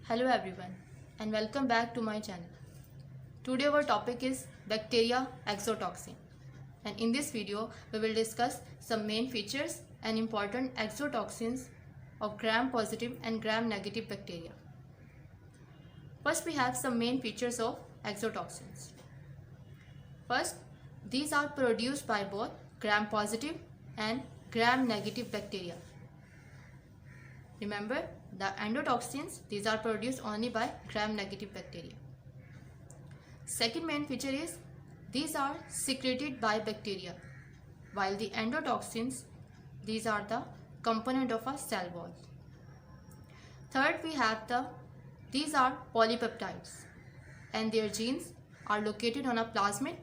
Hello everyone and welcome back to my channel. Today our topic is bacteria exotoxin, and in this video we will discuss some main features and important exotoxins of gram-positive and gram-negative bacteria. First we have some main features of exotoxins. First, these are produced by both gram-positive and gram-negative bacteria. Remember, the endotoxins, these are produced only by gram-negative bacteria. Second main feature is these are secreted by bacteria, while the endotoxins, these are the component of a cell wall. Third, we have these are polypeptides, and their genes are located on a plasmid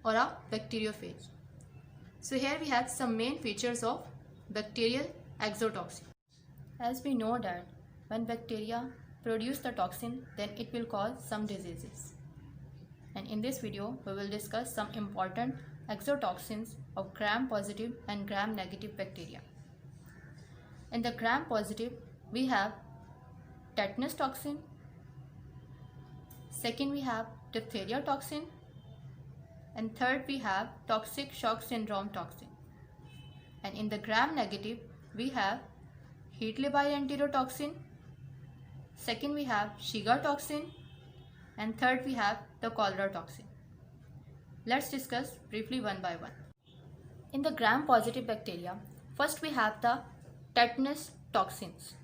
or a bacteriophage. So here we have some main features of bacterial exotoxin. As we know that when bacteria produce the toxin, then it will cause some diseases. And in this video, we will discuss some important exotoxins of gram-positive and gram-negative bacteria. In the gram-positive, we have tetanus toxin. Second, we have diphtheria toxin. And third, we have toxic shock syndrome toxin. And in the gram-negative, we have Heat-labile enterotoxin. Second, we have Shiga toxin. And third, we have the cholera toxin. Let's discuss briefly one by one. In the gram-positive bacteria, first we have the tetanus toxins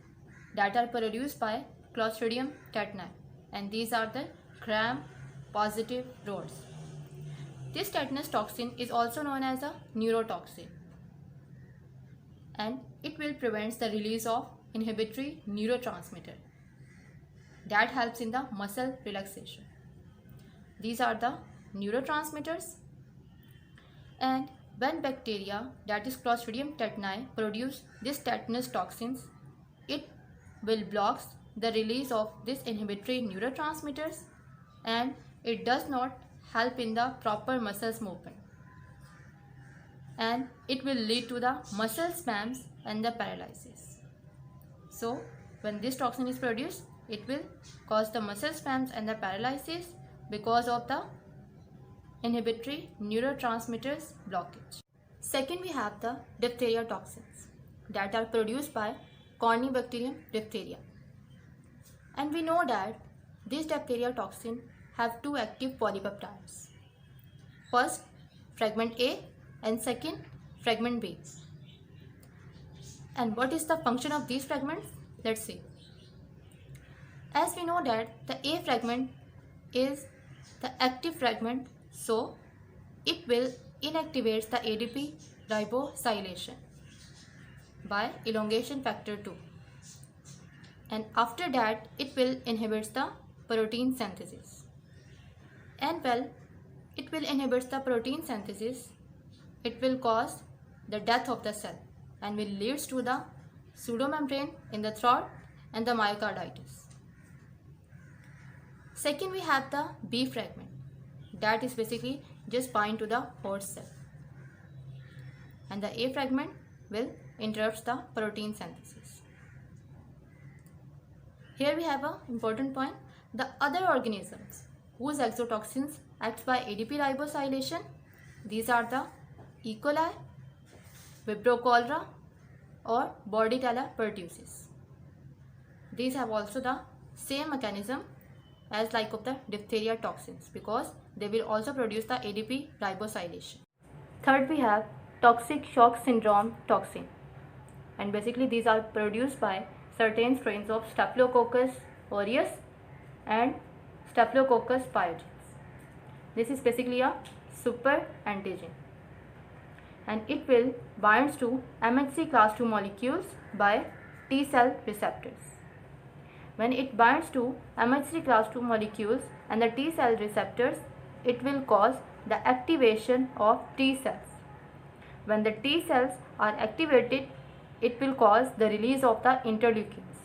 that are produced by Clostridium tetani, and these are the gram-positive rods. This tetanus toxin is also known as a neurotoxin, and it will prevent the release of inhibitory neurotransmitter that helps in the muscle relaxation. These are the neurotransmitters, and when bacteria, that is Clostridium tetani, produce this tetanus toxins, it will block the release of this inhibitory neurotransmitters, and it does not help in the proper muscles movement, and it will lead to the muscle spasms and the paralysis. So when this toxin is produced, it will cause the muscle spasms and the paralysis because of the inhibitory neurotransmitters blockage. Second, we have the diphtheria toxins that are produced by Corynebacterium diphtheria, and we know that this diphtheria toxin have two active polypeptides. First, fragment A, and second, fragment B. And what is the function of these fragments? Let's see. As we know that the A fragment is the active fragment, so it will inactivate the ADP ribosylation by elongation factor 2, and after that it will inhibit the protein synthesis, and well, it will inhibit the protein synthesis, it will cause the death of the cell and will lead to the pseudomembrane in the throat and the myocarditis. Second, we have the B fragment that is basically just bind to the host cell, and the A fragment will interrupt the protein synthesis. Here we have an important point. The other organisms whose exotoxins act by ADP ribosylation, these are the E. coli, Vibrio cholera, or Bordetella pertussis. These have also the same mechanism as like of the diphtheria toxins, because they will also produce the ADP ribosylation. Third, we have toxic shock syndrome toxin, and basically these are produced by certain strains of Staphylococcus aureus and Staphylococcus pyogenes. This is basically a super antigen, and it will binds to MHC class II molecules by T cell receptors. When it binds to MHC class II molecules and the T cell receptors, it will cause the activation of T cells. When the T cells are activated, it will cause the release of the interleukins.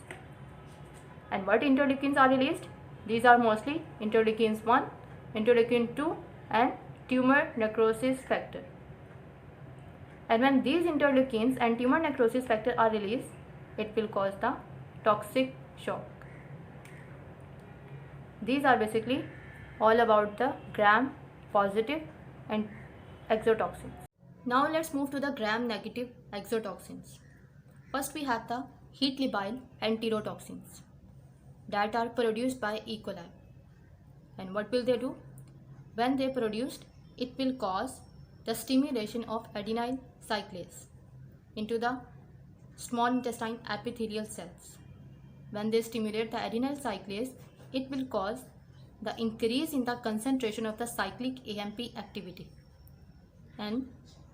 And what interleukins are released? These are mostly interleukins 1, interleukin 2, and tumor necrosis factor. And when these interleukins and tumor necrosis factor are released, it will cause the toxic shock. These are basically all about the gram positive and exotoxins. Now let's move to the gram negative exotoxins. First we have the heat labile enterotoxins that are produced by E. coli. And what will they do? When they produced, it will cause the stimulation of adenyl cyclase into the small intestine epithelial cells. When they stimulate the adenyl cyclase, it will cause the increase in the concentration of the cyclic AMP activity. And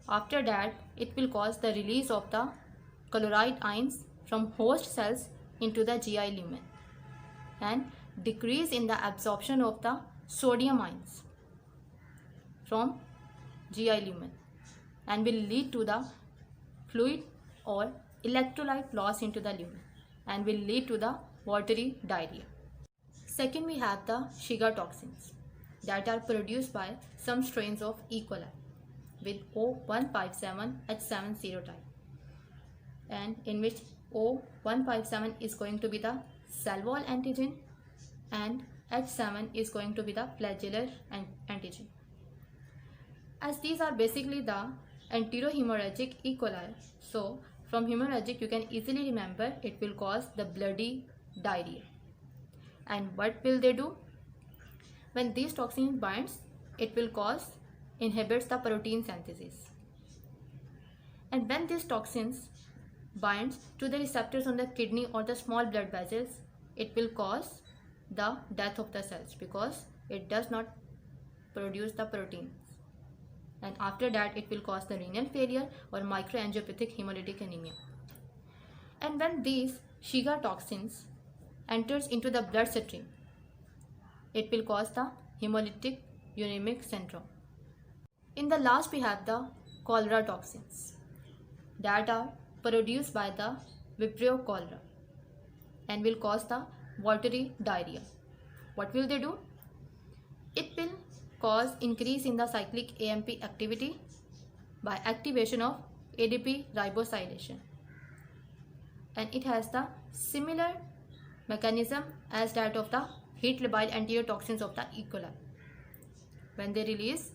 after that, it will cause the release of the chloride ions from host cells into the GI lumen and decrease in the absorption of the sodium ions from GI lumen and will lead to the fluid or electrolyte loss into the lumen and will lead to the watery diarrhea. Second, we have the Shiga toxins that are produced by some strains of E. coli with O157H7 serotype, and in which O157 is going to be the cell wall antigen and H7 is going to be the flagellar antigen. As these are basically the enterohemorrhagic E. coli, so from hemorrhagic you can easily remember it will cause the bloody diarrhea. And what will they do? When these toxins binds, it will inhibits the protein synthesis. And when these toxins binds to the receptors on the kidney or the small blood vessels, it will cause the death of the cells because it does not produce the proteins. And after that, it will cause the renal failure or microangiopathic hemolytic anemia. And when these Shiga toxins enters into the bloodstream, it will cause the hemolytic uremic syndrome. In the last, we have the cholera toxins that are produced by the Vibrio cholera and will cause the watery diarrhea. What will they do? It will cause increase in the cyclic AMP activity by activation of ADP ribosylation, and it has the similar mechanism as that of the heat labile enterotoxins of the E. coli. When they release,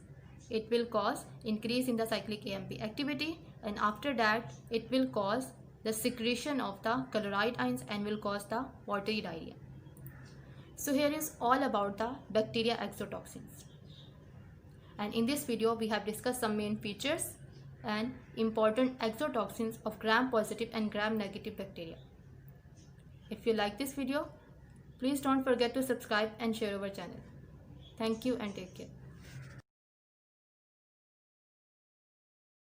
it will cause increase in the cyclic AMP activity, and after that it will cause the secretion of the chloride ions and will cause the watery diarrhea. So here is all about the bacteria exotoxins. And in this video we have discussed some main features and important exotoxins of gram positive and gram negative bacteria. If you like this video, please don't forget to subscribe and share our channel. Thank you and take care.